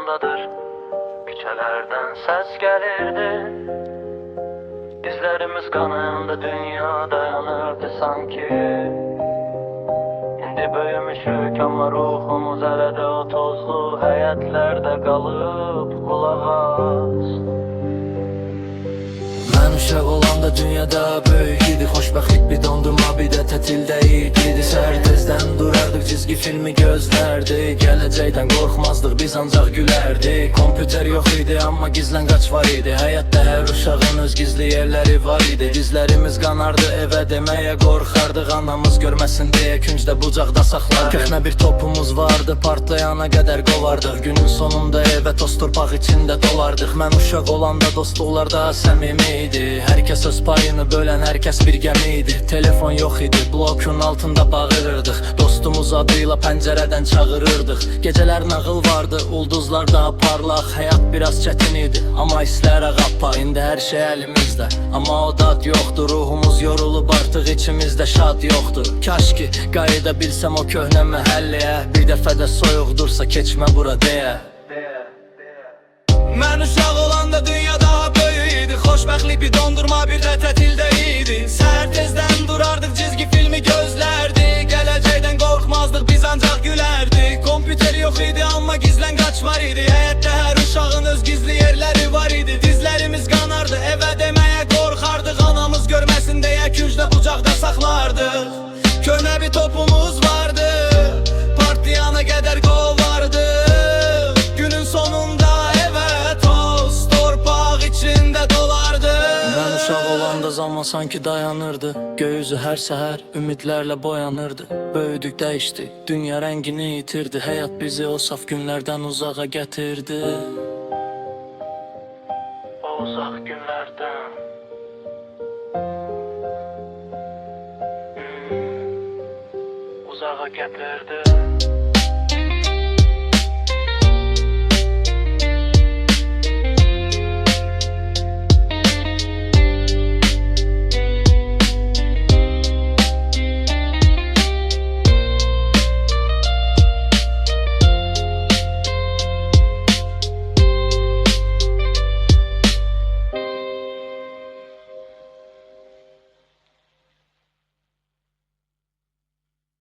yanımdadır. Küçələrdən səs gəlirdi. Dizlərimiz qanında dünya dayanırdı sanki. İndi böyümüşük amma ruhumuz hələ də o tozlu həyətlərdə qalıb. Qulaq as. Mən uşaq olanda dünyada böyük idi. Xoşbəxtlik bir dondurma, bir də tətildə idi. Səhər tezdən durardıq, cizgi filmi gözlərdik. Gələcəkdən qorxmazdıq, biz ancaq gülərdik. Kompüter yox idi, amma gizlən qaç var idi. Həyatda hər uşağın öz gizli yerləri var idi. Dizlərimiz qanardı, evə deməyə qorxardıq. Anamız görməsin deyə küncdə bucaqda saxlardıq. Köhnə bir topumuz vardı, partlayana qədər qovardıq. Günün sonunda evə toz torpaq içində dolardıq. Mən uşaq olanda dostluqlar daha səmimi idi. Hər kəs öz payını bölən, hər kəs bir gəmi idi. Telefon yox idi, blokun altında bağırırdıq. Dostumuz adıyla pəncərədən çağırırdıq. Gecələr nağıl vardı, ulduzlar daha parlaq. Həyat biraz çətin idi, amma hisslər ağappaq. İndi hər şey əlimizdə, amma o dad yoxdur. Ruhumuz yorulub artıq, içimizdə şad yoxdur. Kaş ki qayıda bilsəm o köhnə məhəlləyə. Bir dəfə də soyuq dursa keçmə bura deyə. Mən uşaq olanda dünya daha böyük idi. Xoşbəxtlik bir dondurma, bir də tətildə idi. Səhər tezdən durardıq, cizgi filmi gözlərdik. Gələcəkdən qorxmazdıq, biz ancaq gülərdik. Kompüter yox idi, amma gizlən qaç var idi. Həyətdə hər uşağın öz gizli yerləri var idi. Dizlərimiz qanardı, evə deməyə qorxardıq. Anamız görməsin deyə küncdə bucaqda saxlardıq. Köhnə bir topumuz vardı, partlayana qədər qovardı. Günün sonunda uşaq olanda zaman sanki dayanırdı. Göy üzü hər səhər ümidlərlə boyanırdı. Böyüdük, dəyişdi, dünya rəngini itirdi. Həyat bizi o saf günlərdən uzağa gətirdi. O uzaq günlərdən uzağa gətirdi.